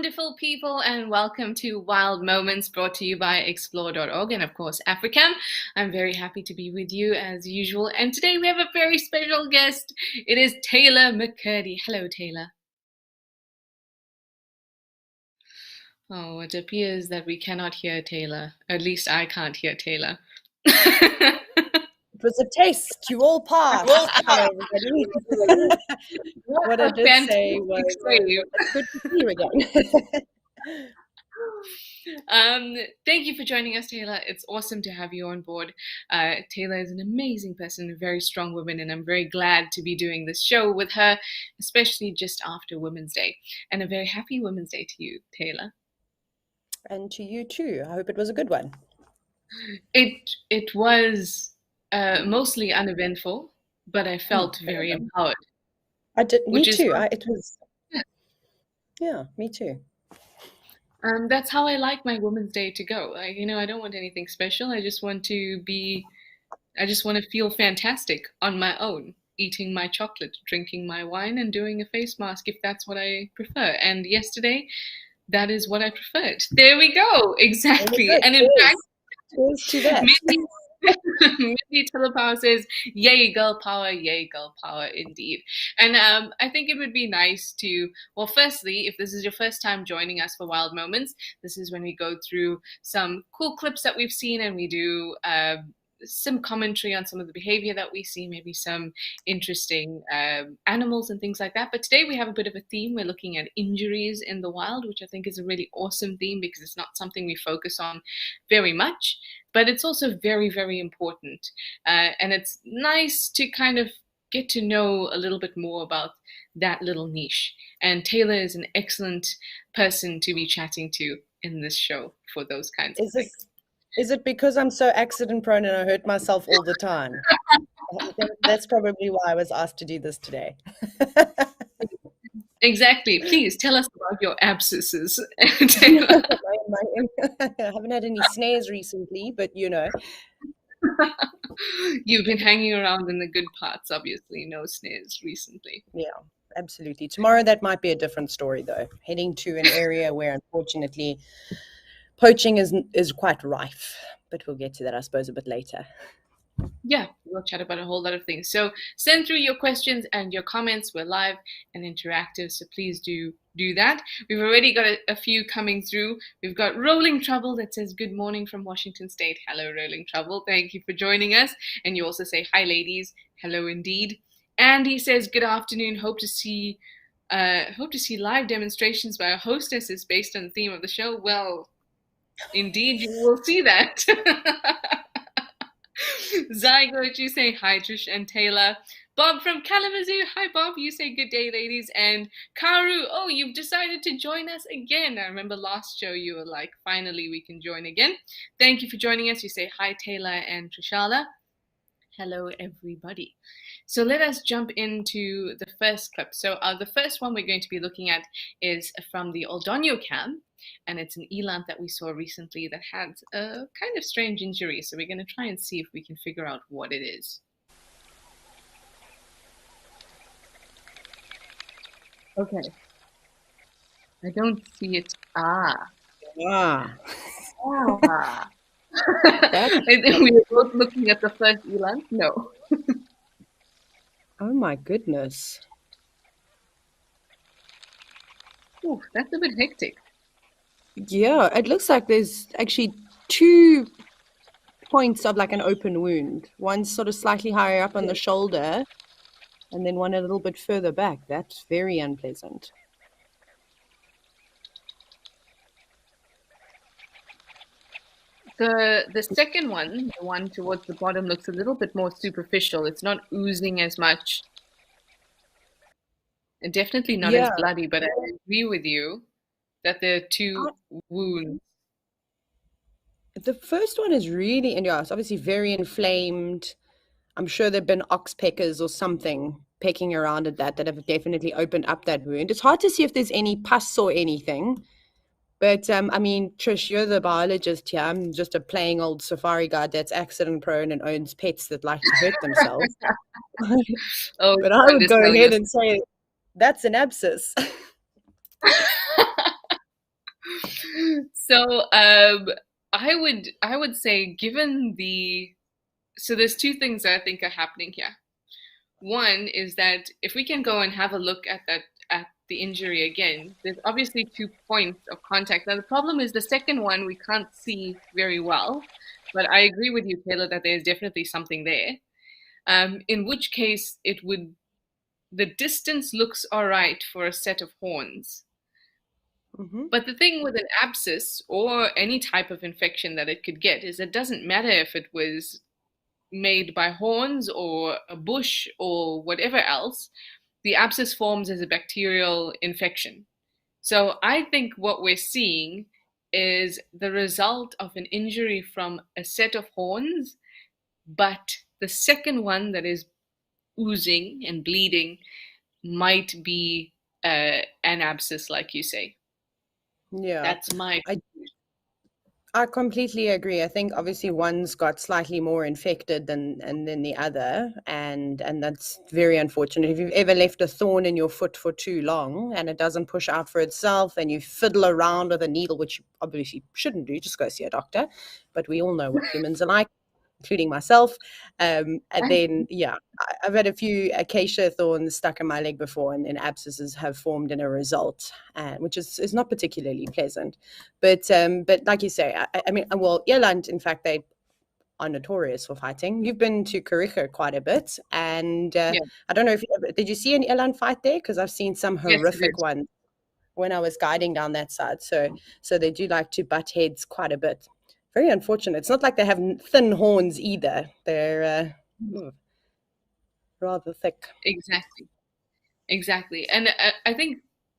wonderful people, and welcome to Wild Moments, brought to you by explore.org and of course Africam. I'm very happy to be with you as usual, and today we have a very special guest. It is Taylor McCurdy. Hello, Taylor. Oh, it appears that we cannot hear Taylor. At least I can't hear Taylor. It was a test. You all passed. Hello, everybody. What I did say was, it's good to see you again. Thank you for joining us, Taylor. It's awesome to have you on board. Taylor is an amazing person, a very strong woman, and I'm very glad to be doing this show with her, especially just after Women's Day. And a very happy Women's Day to you, Taylor. And to you too. I hope it was a good one. It was mostly uneventful, but I felt very empowered. I did. Me too. It was. Yeah, me too. That's how I like my Women's Day to go. I don't want anything special. I just want to feel fantastic on my own, eating my chocolate, drinking my wine, and doing a face mask if that's what I prefer. And yesterday, that is what I preferred. There we go. Exactly. And in fact, to that. Maybe Telepower says, yay girl power, indeed. And I think it would be nice to, well, firstly, if this is your first time joining us for Wild Moments, this is when we go through some cool clips that we've seen, and we do some commentary on some of the behavior that we see, maybe some interesting animals and things like that. But today we have a bit of a theme. We're looking at injuries in the wild, which I think is a really awesome theme because it's not something we focus on very much, but it's also very, very important. And it's nice to kind of get to know a little bit more about that little niche. And Taylor is an excellent person to be chatting to in this show for those kinds of things. Is it because I'm so accident prone and I hurt myself all the time? That's probably why I was asked to do this today. Exactly. Please tell us about your abscesses, Taylor. I haven't had any snares recently, but you know. You've been hanging around in the good parts, obviously. No snares recently. Yeah, absolutely. Tomorrow that might be a different story, though. Heading to an area where, unfortunately, poaching is quite rife, but we'll get to that, I suppose, a bit later. Yeah, we'll chat about a whole lot of things. So send through your questions and your comments. We're live and interactive, so please do that. We've already got a few coming through. We've got Rolling Trouble that says, good morning from Washington State. Hello, Rolling Trouble. Thank you for joining us. And you also say, hi, ladies. Hello, indeed. And he says, good afternoon. Hope to see live demonstrations by our hostesses based on the theme of the show. Well, indeed, you will see that. Zygote, you say hi, Trish and Taylor. Bob from Kalamazoo, hi Bob, you say good day, ladies. And Karu, oh, you've decided to join us again. I remember last show you were like, finally we can join again. Thank you for joining us. You say hi, Taylor and Trishala. Hello, everybody. So let us jump into the first clip. So the first one we're going to be looking at is from the Oldonyo cam. And it's an eland that we saw recently that had a kind of strange injury. So we're going to try and see if we can figure out what it is. Okay. I don't see it. We were both looking at the first eland. No. Oh my goodness. Ooh, that's a bit hectic. Yeah, it looks like there's actually 2 points of like an open wound. One sort of slightly higher up on the shoulder, and then one a little bit further back. That's very unpleasant. The second one, the one towards the bottom, looks a little bit more superficial. It's not oozing as much. And definitely not as bloody, but I agree with you that there are 2 wounds. The first one is really, and it's obviously very inflamed. I'm sure there've been ox peckers or something pecking around at that have definitely opened up that wound. It's hard to see if there's any pus or anything. But, I mean, Trish, you're the biologist here. I'm just a plain old safari guide that's accident prone and owns pets that like to hurt themselves. But I would go ahead and say that's an abscess. So I would say given the so there's two things that I think are happening here. One is that if we can go and have a look at that at the injury again, there's obviously 2 points of contact. Now the problem is the second one we can't see very well, but I agree with you, Taylor, that there's definitely something there. In which case the distance looks all right for a set of horns. Hmm. But the thing with an abscess or any type of infection that it could get is it doesn't matter if it was made by horns or a bush or whatever else, the abscess forms as a bacterial infection. So I think what we're seeing is the result of an injury from a set of horns, but the second one that is oozing and bleeding might be an abscess, like you say. Yeah. That's my. I I completely agree. I think obviously one's got slightly more infected than the other, and that's very unfortunate. If you've ever left a thorn in your foot for too long and it doesn't push out for itself, and you fiddle around with a needle, which you obviously shouldn't do, just go see a doctor. But we all know what humans are like, including myself. And then, yeah, I've had a few acacia thorns stuck in my leg before, and then abscesses have formed in a result, which is not particularly pleasant. But like you say, I mean, well, Irland, in fact, they are notorious for fighting. You've been to Karicha quite a bit, and Yeah. I don't know if did you see an Irland fight there? Because I've seen some Yes, it horrific is. ones when I was guiding down that side. So they do like to butt heads quite a bit. Very unfortunate. It's not like they have thin horns either. They're rather thick. Exactly. Exactly. And I think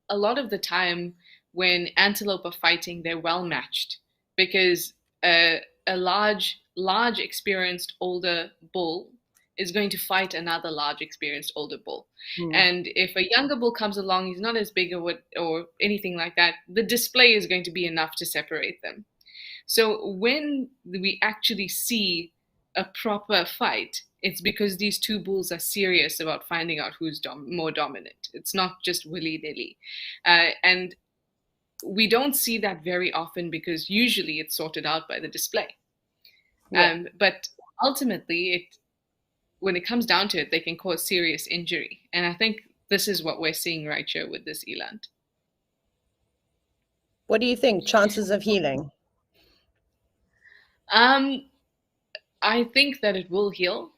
a lot of the time when antelope are fighting, they're well matched because a large, experienced older bull is going to fight another large, experienced older bull. Mm. And if a younger bull comes along, he's not as big or anything like that, the display is going to be enough to separate them. So when we actually see a proper fight, it's because these two bulls are serious about finding out who's more dominant. It's not just willy nilly. And we don't see that very often because usually it's sorted out by the display. Yeah. But ultimately, when it comes down to it, they can cause serious injury. And I think this is what we're seeing right here with this eland. What do you think? Chances of healing? Um, I think that it will heal.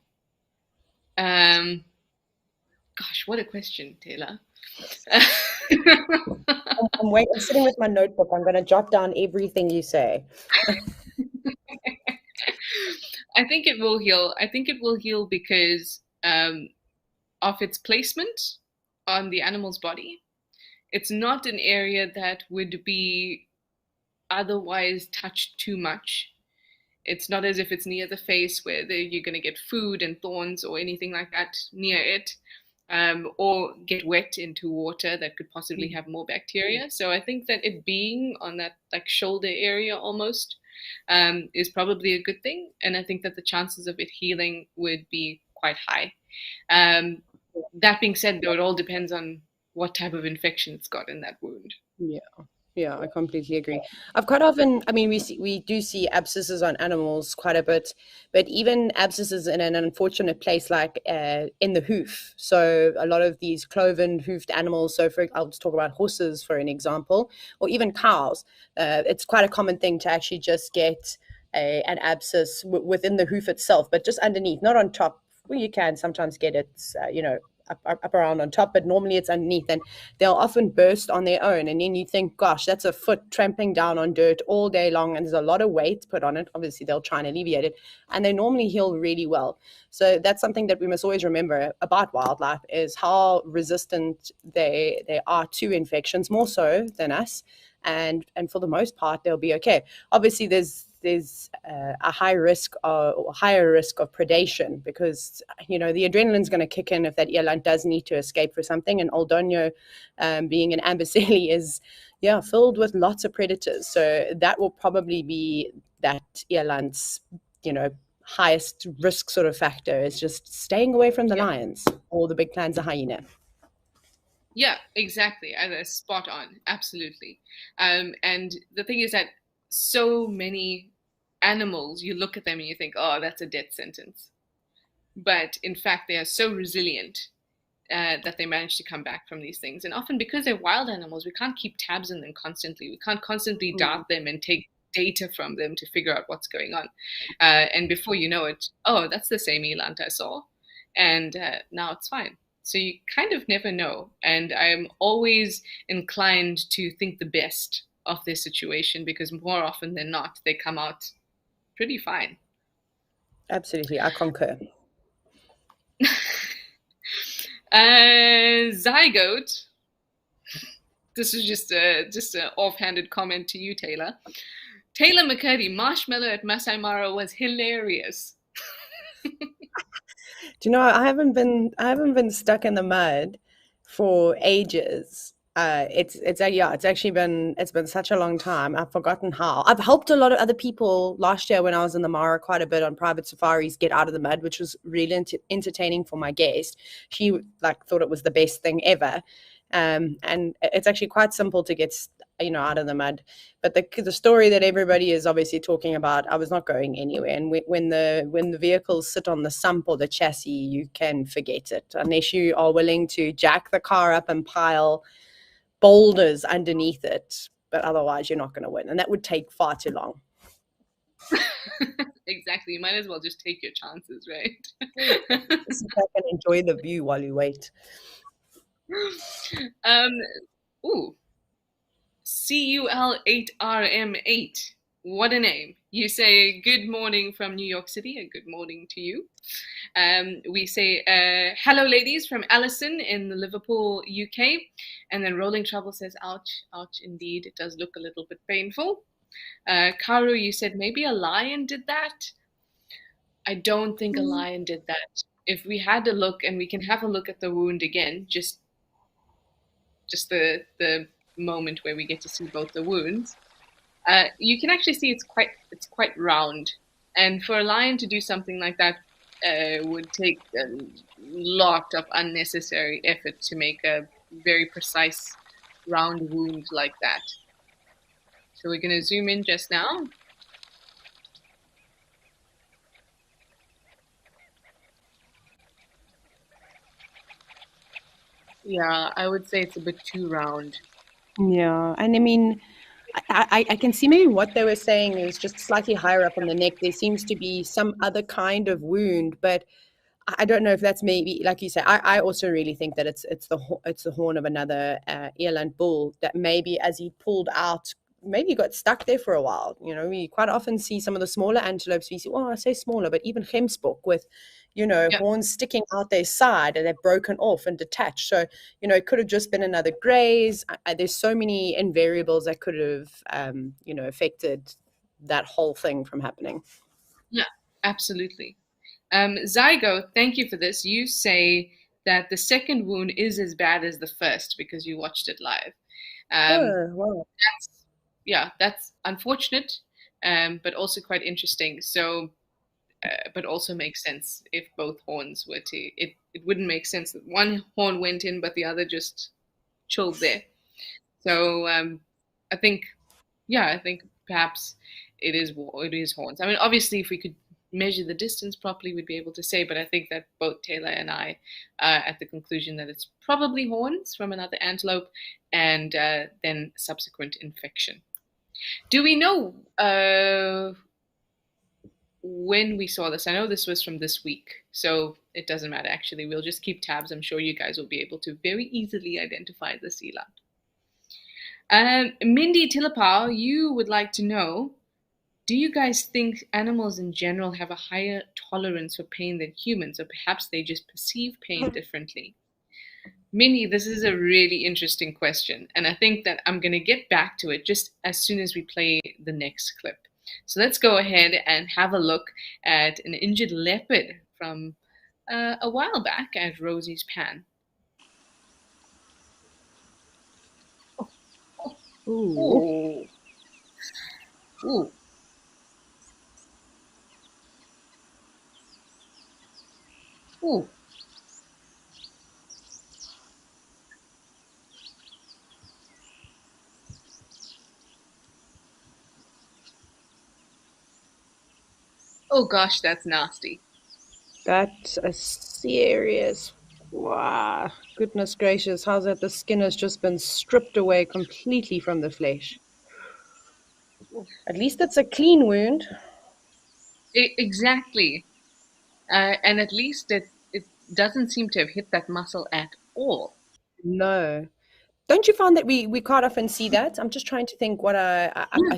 Um, Gosh, what a question, Taylor. I'm sitting with my notebook. I'm going to jot down everything you say. I think it will heal. I think it will heal because of its placement on the animal's body. It's not an area that would be otherwise touched too much. It's not as if it's near the face where you're going to get food and thorns or anything like that near it, or get wet into water that could possibly have more bacteria. So I think that it being on that like shoulder area almost is probably a good thing. And I think that the chances of it healing would be quite high. Um, that being said, though, it all depends on what type of infection it's got in that wound. Yeah. Yeah, I completely agree. I've quite often, I mean, we do see abscesses on animals quite a bit, but even abscesses in an unfortunate place like in the hoof. So a lot of these cloven hoofed animals. So I'll just talk about horses for an example, or even cows. It's quite a common thing to actually just get an abscess within the hoof itself, but just underneath, not on top. Well, you can sometimes get it, up around on top, but normally it's underneath, and they'll often burst on their own. And then you think, gosh, that's a foot trampling down on dirt all day long, and there's a lot of weight put on it. Obviously, they'll try and alleviate it, and they normally heal really well. So that's something that we must always remember about wildlife is how resistant they are to infections, more so than us. And for the most part, they'll be okay. Obviously, there's a higher risk of predation because the adrenaline's going to kick in if that eland does need to escape for something. And Old Donyo, being an amboseli, is filled with lots of predators. So that will probably be that eland's highest risk sort of factor is just staying away from the Yeah. lions or the big clans of hyena. Yeah, exactly. Spot on. Absolutely. And the thing is that so many animals, you look at them and you think, oh, that's a death sentence. But in fact, they are so resilient that they manage to come back from these things. And often, because they're wild animals, we can't keep tabs on them constantly. We can't constantly dart Mm. them and take data from them to figure out what's going on. And before you know it, oh, that's the same eland I saw. And now it's fine. So you kind of never know. And I'm always inclined to think the best of their situation because more often than not, they come out pretty fine. Absolutely, I concur. Zygote. This is just a offhanded comment to you, Taylor. Taylor McCurdy, Marshmallow at Masai Mara was hilarious. Do you know, I haven't been stuck in the mud for ages. Yeah, it's been such a long time. I've forgotten how. I've helped a lot of other people last year when I was in the Mara quite a bit on private safaris get out of the mud, which was really entertaining for my guest. She like thought it was the best thing ever. And it's actually quite simple to get out of the mud. But the story that everybody is obviously talking about, I was not going anywhere. And when the vehicles sit on the sump or the chassis, you can forget it unless you are willing to jack the car up and pile boulders underneath it. But otherwise, you're not going to win, and that would take far too long. Exactly. You might as well just take your chances, Yeah. right? Just sit back and enjoy the view while you wait. um, ooh, CUL8RM8. What a name. You say good morning from New York City, and good morning to you. We say hello, ladies, from Alison in Liverpool, UK. And then Rolling Trouble says, ouch, ouch, indeed. It does look a little bit painful. Karu, you said maybe a lion did that. I don't think a Mm. lion did that. If we had a look, and we can have a look at the wound again, just the moment where we get to see both the wounds, you can actually see it's quite round. And for a lion to do something like that would take a lot of unnecessary effort to make a very precise round wound like that. So we're going to zoom in just now. Yeah, I would say it's a bit too round. Yeah, and I mean, I can see maybe what they were saying is just slightly higher up on the neck. There seems to be some other kind of wound, but I don't know if that's maybe like you say. I also really think that it's the horn of another eland bull that maybe as he pulled out, maybe he got stuck there for a while. We quite often see some of the smaller antelope species. Well, I say smaller, but even gemsbok with Yeah, horns sticking out their side and they're broken off and detached. So it could have just been another graze. There's so many invariables that could have affected that whole thing from happening. yeah, absolutely. Zygo, thank you for this. You say that the second wound is as bad as the first because you watched it live. Um, Oh, wow. that's, yeah, that's unfortunate, but also quite interesting. So, but also makes sense if both horns were to. It wouldn't make sense that one horn went in, but the other just chilled there. So, I think, yeah, I think perhaps it is horns. I mean, obviously, if we could measure the distance properly, we'd be able to say. But I think that both Taylor and I are at the conclusion that it's probably horns from another antelope, and then subsequent infection. Do we know when we saw this? I know this was from this week, so it doesn't matter. Actually, we'll just keep tabs. I'm sure you guys will be able to very easily identify the sea lion. Mindy Tillapau, you would like to know, do you guys think animals in general have a higher tolerance for pain than humans, or perhaps they just perceive pain differently? Minnie, this is a really interesting question, and I think that I'm going to get back to it just as soon as we play the next clip. So let's go ahead and have a look at an injured leopard from a while back at Rosie's Pan. Ooh. Oh, ooh, ooh. Oh gosh, that's nasty. That's a serious. Wow, goodness gracious! How's that? The skin has just been stripped away completely from the flesh. At least it's a clean wound. Exactly. And at least it doesn't seem to have hit that muscle at all. No. Don't you find that we quite often see that? I'm just trying to think what Yeah.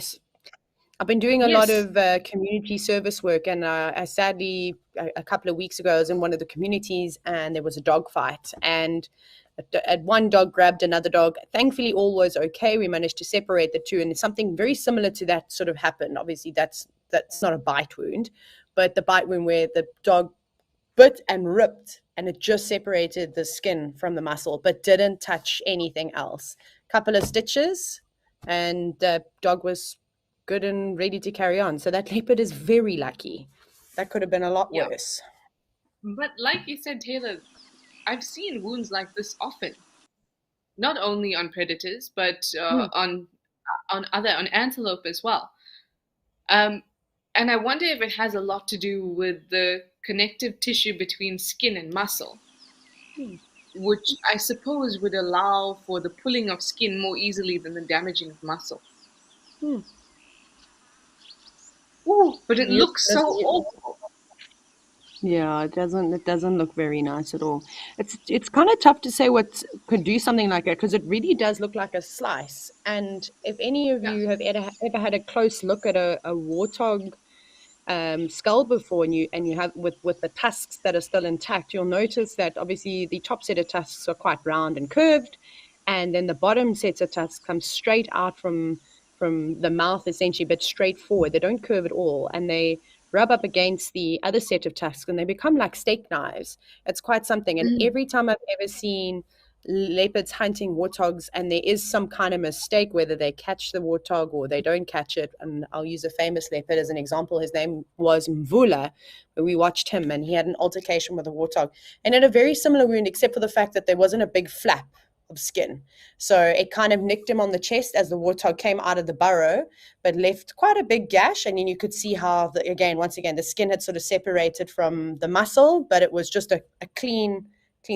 I've been doing a lot Yes. of community service work, and I sadly a couple of weeks ago I was in one of the communities, and there was a dog fight, and one dog grabbed another dog. Thankfully, all was okay. We managed to separate the two, and something very similar to that sort of happened. Obviously, that's not a bite wound, but the bite wound where the dog bit and ripped, and it just separated the skin from the muscle, but didn't touch anything else. Couple of stitches, and the dog was good and ready to carry on. So that leopard is very lucky. That could have been a lot Yeah. worse. But like you said, Taylor, I've seen wounds like this often, not only on predators, but Hmm. on antelope as well. Um, and I wonder if it has a lot to do with the connective tissue between skin and muscle, which I suppose would allow for the pulling of skin more easily than the damaging of muscle. Hmm. Ooh, but it Yes, looks so that's awful. yeah, it doesn't look very nice at all. It's kind of tough to say what could do something like that because it really does look like a slice. And if any of Yeah. you have ever had a close look at a warthog skull before, and you have with the tusks that are still intact, you'll notice that obviously the top set of tusks are quite round and curved, and then the bottom sets of tusks come straight out from the mouth essentially, but straight forward. They don't curve at all, and they rub up against the other set of tusks, and they become like steak knives. It's quite something. And Mm. every time I've ever seen leopards hunting warthogs and there is some kind of mistake, whether they catch the warthog or they don't catch it, and I'll use a famous leopard as an example. His name was Mvula, where we watched him, and he had an altercation with a warthog and had a very similar wound, except for the fact that there wasn't a big flap of skin, so it kind of nicked him on the chest as the warthog came out of the burrow, but left quite a big gash. And then you could see how once again the skin had sort of separated from the muscle, but it was just a clean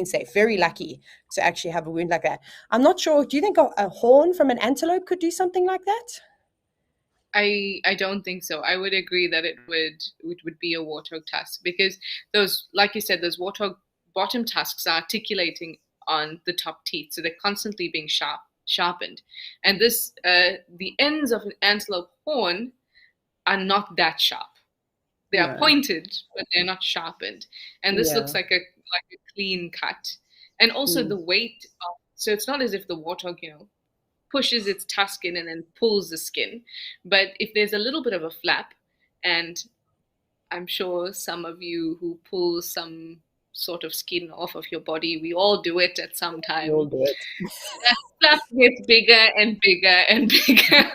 safe. Very lucky to actually have a wound like that. I'm not sure. Do you think a horn from an antelope could do something like that? I don't think so. I would agree that it would be a warthog tusk because those, like you said, those warthog bottom tusks are articulating on the top teeth, so they're constantly being sharpened. And the ends of an antelope horn are not that sharp. They are No. pointed, but they're not sharpened. And this looks Yeah. like a clean cut. And also Mm. the weight of, so it's not as if the warthog, pushes its tusk in and then pulls the skin. But if there's a little bit of a flap, and I'm sure some of you who pull some sort of skin off of your body, we all do it at some You'll time. do it. That flap gets bigger and bigger and bigger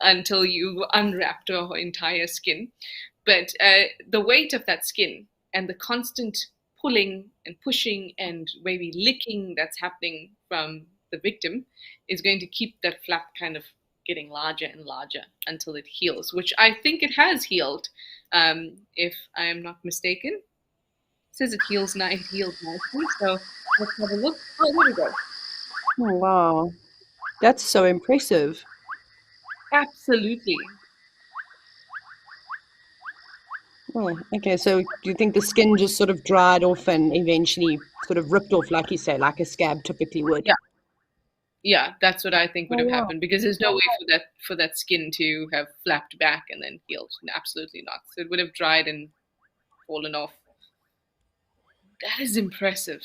until you've unwrapped your entire skin. But the weight of that skin and the constant pulling and pushing and maybe licking that's happening from the victim is going to keep that flap kind of getting larger and larger until it heals, which I think it has healed, if I am not mistaken. It says it heals now. It healed nicely. So let's have a look. Oh, there we go. Oh, wow. That's so impressive. Absolutely. Oh, okay. So do you think the skin just sort of dried off and eventually sort of ripped off, like you say, like a scab typically would? Yeah. Yeah, that's what I think would Oh, have wow. happened because there's no way for that skin to have flapped back and then healed. Absolutely not. So it would have dried and fallen off. That is impressive.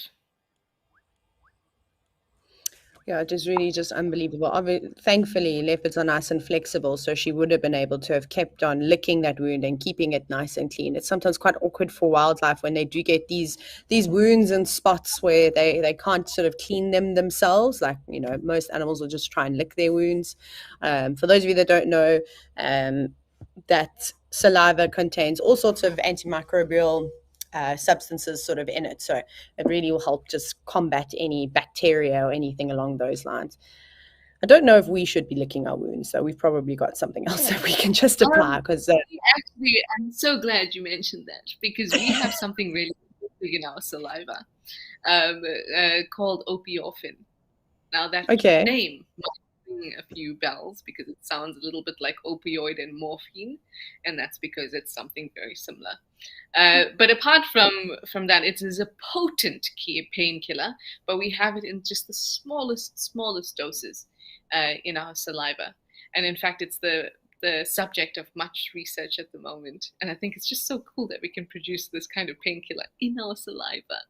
Yeah, it is really just unbelievable. Thankfully, leopards are nice and flexible, so she would have been able to have kept on licking that wound and keeping it nice and clean. It's sometimes quite awkward for wildlife when they do get these wounds and spots where they can't sort of clean them themselves. Like, most animals will just try and lick their wounds. For those of you that don't know, that saliva contains all sorts of antimicrobial substances sort of in it. So it really will help just combat any bacteria or anything along those lines. I don't know if we should be licking our wounds, so we've probably got something else that we can just apply because Actually, I'm so glad you mentioned that because we have something really big in our saliva called opiofen. Now, that okay. name might ring a few bells because it sounds a little bit like opioid and morphine, and that's because it's something very similar. But apart from that, it is a potent painkiller, but we have it in just the smallest doses in our saliva, and in fact, it's the subject of much research at the moment. And I think it's just so cool that we can produce this kind of painkiller in our saliva.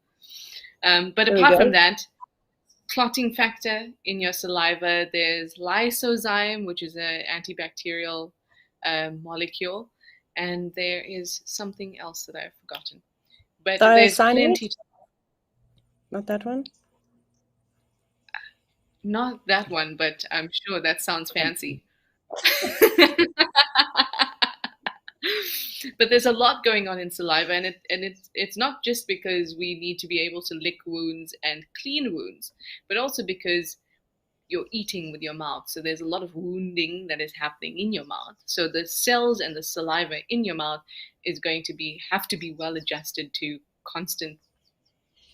But There we apart from go. that, clotting factor in your saliva, there's lysozyme, which is an antibacterial molecule, and there is something else that I've forgotten. But there's Thiocyanate? plenty. Not that one? Not that one, but I'm sure that sounds fancy. But there's a lot going on in saliva, and it's not just because we need to be able to lick wounds and clean wounds, but also because you're eating with your mouth. So there's a lot of wounding that is happening in your mouth. So the cells and the saliva in your mouth is going to have to be well adjusted to constant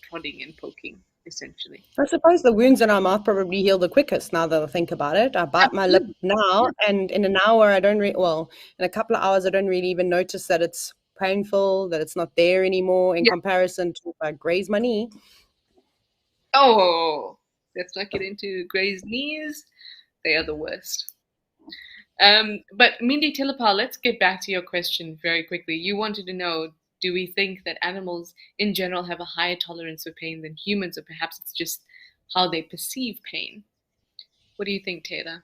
prodding and poking, essentially. I suppose the wounds in our mouth probably heal the quickest now that I think about it. I bite my lip Absolutely. now, and in an hour, in a couple of hours, I don't really even notice that it's painful, that it's not there anymore in Yeah. comparison to if I graze my knee. Oh, let's not get into Gray's knees. They are the worst. But Mindy Tillipal, let's get back to your question very quickly. You wanted to know, do we think that animals in general have a higher tolerance for pain than humans, or perhaps it's just how they perceive pain? What do you think, Taylor?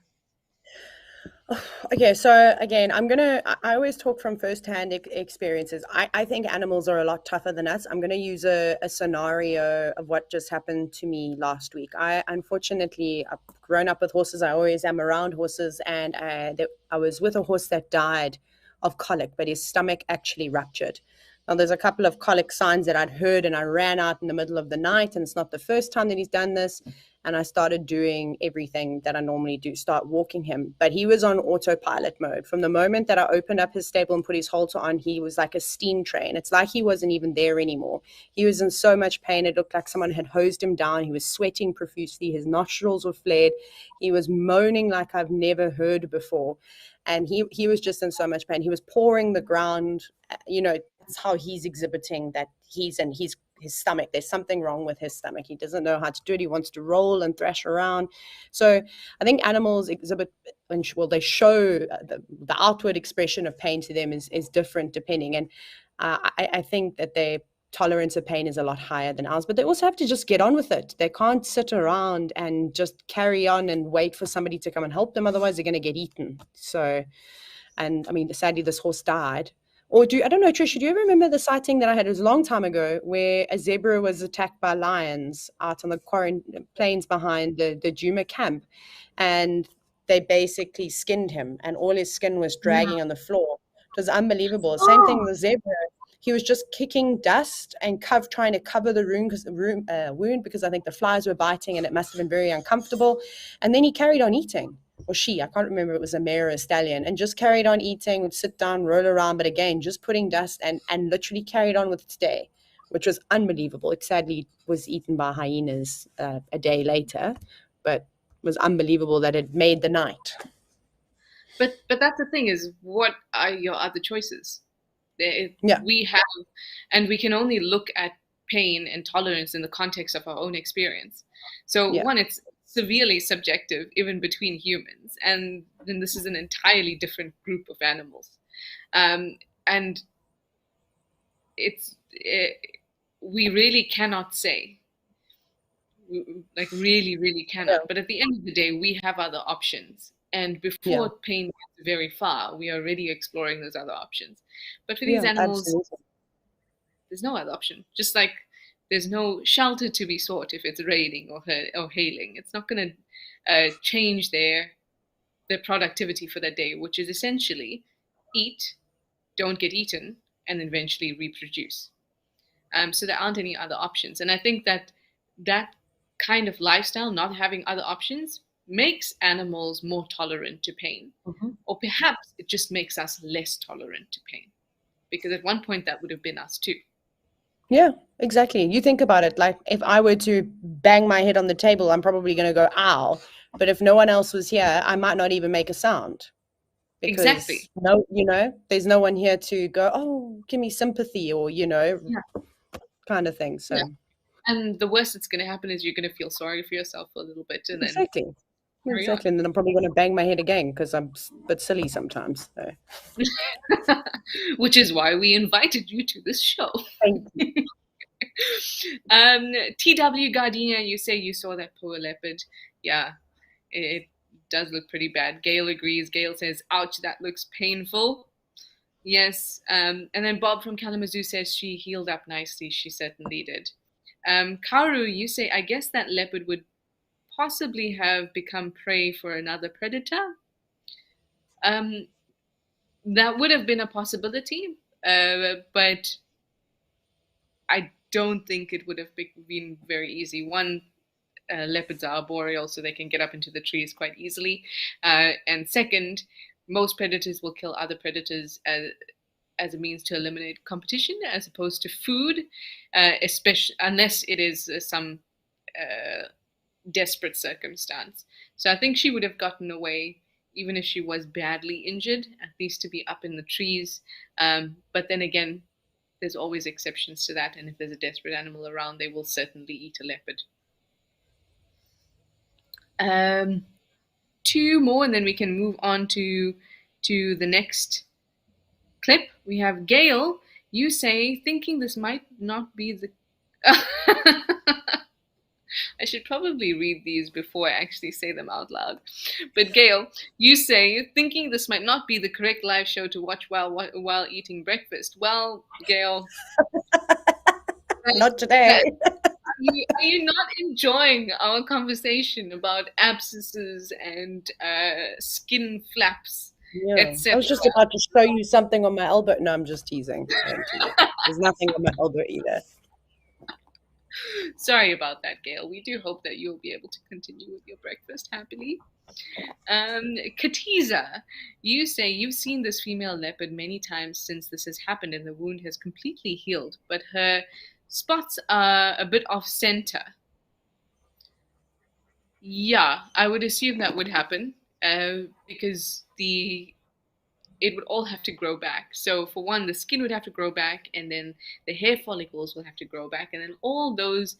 Okay, so again, I always talk from firsthand experiences. I think animals are a lot tougher than us. I'm going to use a scenario of what just happened to me last week. I've grown up with horses. I always am around horses, and I was with a horse that died of colic, but his stomach actually ruptured. Now, there's a couple of colic signs that I'd heard, and I ran out in the middle of the night, and it's not the first time that he's done this. And I started doing everything that I normally do, start walking him. But he was on autopilot mode. From the moment that I opened up his stable and put his halter on, he was like a steam train. It's like he wasn't even there anymore. He was in so much pain. It looked like someone had hosed him down. He was sweating profusely. His nostrils were flared. He was moaning like I've never heard before. And he was just in so much pain. He was pawing the ground. That's how he's exhibiting that he's in his stomach. There's something wrong with his stomach. He doesn't know how to do it. He wants to roll and thrash around. So I think animals exhibit, they show the outward expression of pain to them is different depending. And I think that their tolerance of pain is a lot higher than ours, but they also have to just get on with it. They can't sit around and just carry on and wait for somebody to come and help them. Otherwise they're going to get eaten. So, and I mean, sadly this horse died. I don't know, Trisha, do you remember the sighting that I had? It was a long time ago where a zebra was attacked by lions out on the plains behind the Juma camp. And they basically skinned him and all his skin was Yeah. dragging on the floor. It was unbelievable. Same thing Oh, with zebra. He was just kicking dust and trying to cover the wound because I think the flies were biting and it must have been very uncomfortable. And then he carried on eating. Or she, I can't remember if it was a mare or a stallion, and just carried on eating, would sit down, roll around, but again, just putting dust and literally carried on with its day, which was unbelievable. It sadly was eaten by hyenas a day later, but it was unbelievable that it made the night. but that's the thing is, what are your other choices? Yeah, We have, and we can only look at pain and tolerance in the context of our own experience. So yeah, one, it's severely subjective, even between humans, and then this is an entirely different group of animals, and we really cannot say, like really yeah, cannot. But at the end of the day, we have other options. And yeah, before pain gets very far, we are already exploring those other options. But for these yeah, animals, absolutely. there's no other option. Just like there's no shelter to be sought if it's raining or hailing. It's not going to change their productivity for that day, which is essentially eat, don't get eaten, and eventually reproduce. So there aren't any other options. And I think that kind of lifestyle, not having other options, makes animals more tolerant to pain. Mm-hmm. Or perhaps it just makes us less tolerant to pain. Because at one point that would have been us too. Yeah, exactly. You think about it, like if I were to bang my head on the table, I'm probably going to go, ow. But if no one else was here, I might not even make a sound because Exactly. no, there's no one here to go, oh, give me sympathy or, Yeah. kind of thing. Yeah. So And the worst that's going to happen is you're going to feel sorry for yourself for a little bit and then exactly. carry on. Exactly. And then I'm probably going to bang my head again because I'm a bit silly sometimes. So. Which is why we invited you to this show. Thank you. TW Gardenia, you say you saw that poor leopard. Yeah, it does look pretty bad. Gail agrees. Gail says, ouch, that looks painful. Yes. And then Bob from Kalamazoo says she healed up nicely. She certainly did. Karu, you say, I guess that leopard would possibly have become prey for another predator. Um, that would have been a possibility, but I don't think it would have been very easy. One, leopards are arboreal, so they can get up into the trees quite easily. And second, most predators will kill other predators as a means to eliminate competition as opposed to food, especially unless it is some desperate circumstance. So I think she would have gotten away even if she was badly injured, at least to be up in the trees. But then again, there's always exceptions to that, and if there's a desperate animal around, they will certainly eat a leopard. Um, two more, and then we can move on to the next clip. We have Gail. You say, thinking this might not be the. I should probably read these before I actually say them out loud. But Gail, you say, thinking this might not be the correct live show to watch while eating breakfast. Well, Gail, Not today. are you not enjoying our conversation about abscesses and skin flaps, Yeah. I etc.? was just about to show you something on my elbow. No, I'm just teasing. I'm teasing. There's nothing on my elbow either. Sorry about that, Gail. We do hope that you'll be able to continue with your breakfast happily. Katiza, you say you've seen this female leopard many times since this has happened and the wound has completely healed, but her spots are a bit off center. Yeah, I would assume that would happen because it would all have to grow back. So for one, the skin would have to grow back, and then the hair follicles will have to grow back, and then all those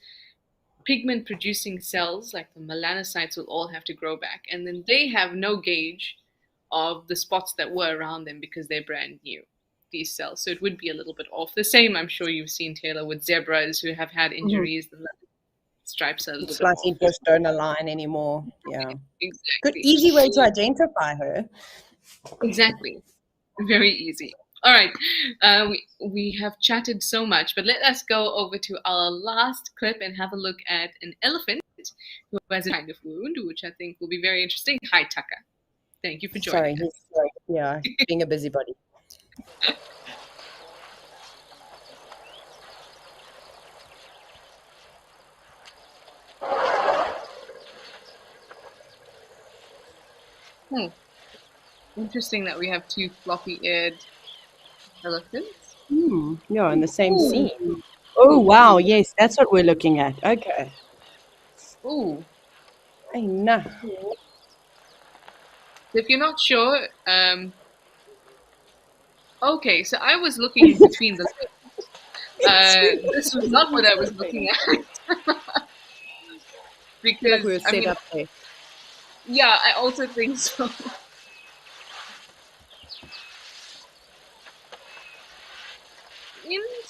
pigment producing cells like the melanocytes will all have to grow back, and then they have no gauge of the spots that were around them because they're brand new, these cells. So it would be a little bit off. The same, I'm sure you've seen, Taylor, with zebras who have had injuries. The stripes are a little It's bit like off. you just don't align anymore. Yeah. Good, Exactly. easy way to identify her. Exactly. Very easy. All right. We have chatted so much, but let us go over to our last clip and have a look at an elephant who has a kind of wound, which I think will be very interesting. Hi, Tucker. Thank you for Sorry, joining us. yeah, being a busybody. Interesting that we have two floppy-eared elephants. Yeah, in the same Ooh. scene. Oh, wow. Yes, that's what we're looking at. Okay. Ooh. Hey, nah. If you're not sure, okay, so I was looking between the legs. This was not what I was looking at I feel like we because, were I set mean, up there. yeah, I also think so.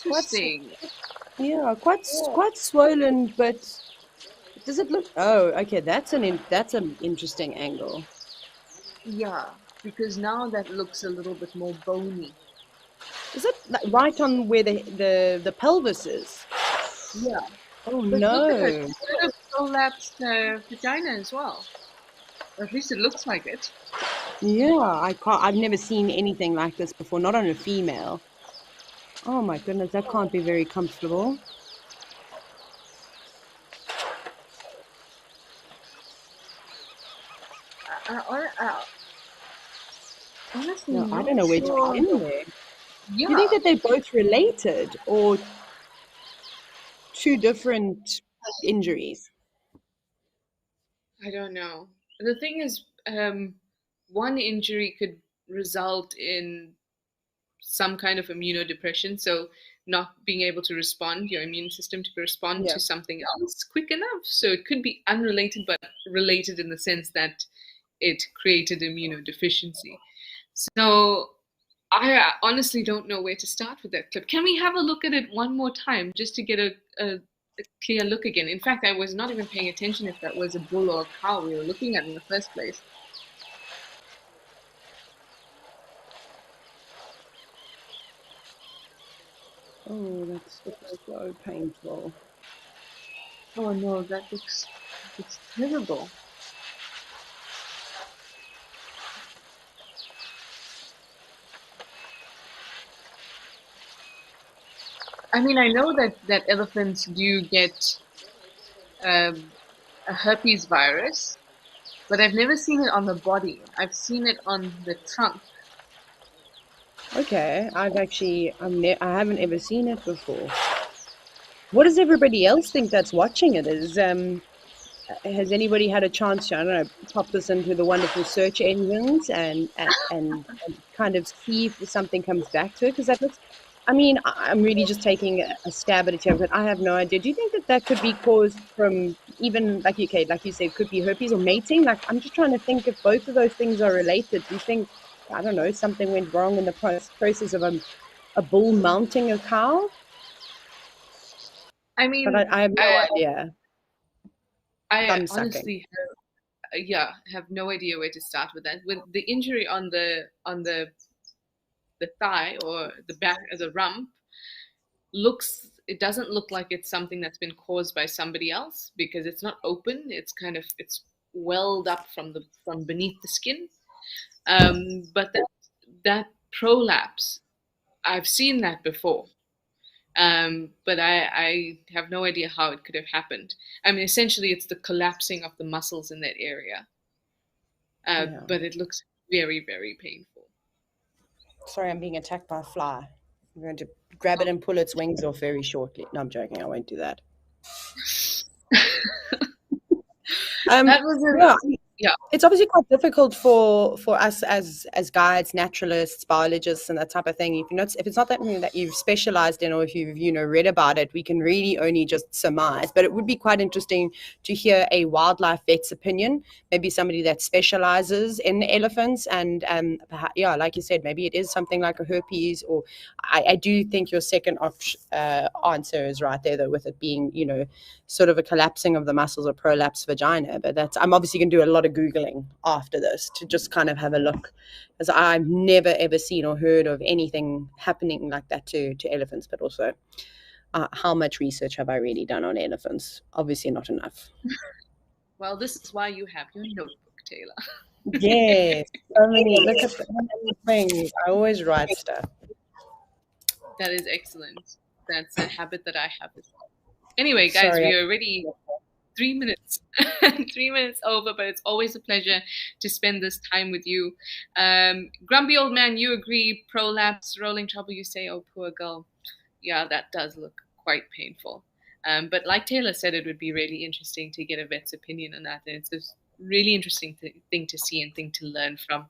Quite, Interesting. yeah, quite swollen, but does it look? Oh, okay. That's an interesting angle. Yeah, because now that looks a little bit more bony. Is it like right on where the pelvis is? Yeah, Oh but look at her. no. She's got a prolapsed vagina as well. Or at least it looks like it. Yeah, I can't. I've never seen anything like this before. Not on a female. Oh my goodness, that can't be very comfortable. Honestly, No, I not don't know where to sure. begin there. Do you Yeah, think that they're both related or two different injuries? I don't know. The thing is, one injury could result in some kind of immunodepression, so not being able to respond, your immune system to respond Yeah. to something else quick enough. So it could be unrelated, but related in the sense that it created immunodeficiency. So I honestly don't know where to start with that clip. Can we have a look at it one more time just to get a clear look again? In fact, I was not even paying attention if that was a bull or a cow we were looking at in the first place. Oh, that's so painful. Oh no, that looks terrible. I mean, I know that elephants do get um, a herpes virus, but I've never seen it on the body. I've seen it on the trunk. Okay, I haven't ever seen it before. What does everybody else think that's watching it? Has anybody had a chance to, I don't know, pop this into the wonderful search engines and kind of see if something comes back to it? Because that looks, I mean, I'm really just taking a stab at it here, but I have no idea. Do you think that that could be caused from even, like you, Kate, like you said, could be herpes or mating? Like, I'm just trying to think if both of those things are related. Do you think, I don't know, something went wrong in the process of a bull mounting a cow? I But mean, I have no I idea. I Thumb sucking. honestly yeah, have no idea where to start with that. With the injury on the thigh or the back of the rump, looks it doesn't look like it's something that's been caused by somebody else because it's not open. It's kind of it's welled up from beneath the skin. But that prolapse, I've seen that before. But I have no idea how it could have happened. I mean, essentially, it's the collapsing of the muscles in that area, Yeah. but it looks very, very painful. Sorry, I'm being attacked by a fly. I'm going to grab it and pull its wings off very shortly. No, I'm joking. I won't do that. Um, That was a yeah, yeah. it's obviously quite difficult for us as guides, naturalists, biologists, and that type of thing. If it's not that something that you've specialized in, or if you've read about it, we can really only just surmise. But it would be quite interesting to hear a wildlife vet's opinion, maybe somebody that specializes in elephants, and yeah, like you said, maybe it is something like a herpes, or I do think your second answer is right there, though, with it being sort of a collapsing of the muscles or prolapse vagina. But I'm obviously going to do a lot of Googling after this to just kind of have a look, as I've never ever seen or heard of anything happening like that to elephants. But also, how much research have I really done on elephants? Obviously, not enough. Well, this is why you have your notebook, Taylor. Yes, so many. Look at the things. I always write stuff. That is excellent. That's a habit that I have as well. Anyway, guys, Sorry. we are already 3 minutes 3 minutes over, but it's always a pleasure to spend this time with you. Grumpy old man, you agree, prolapse, rolling trouble, you say, oh poor girl. Yeah, that does look quite painful. But like Taylor said, it would be really interesting to get a vet's opinion on that, and it's a really interesting thing to see and thing to learn from.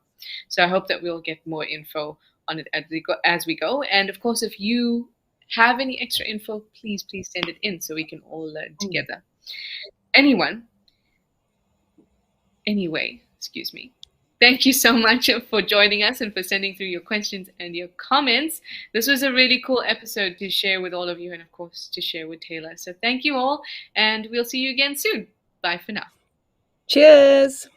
So I hope that we'll get more info on it as we go. And of course, if you have any extra info, please send it in so we can all learn together. Anyone, anyway, excuse me. Thank you so much for joining us and for sending through your questions and your comments. This was a really cool episode to share with all of you and, of course, to share with Taylor. So thank you all, and we'll see you again soon. Bye for now. Cheers.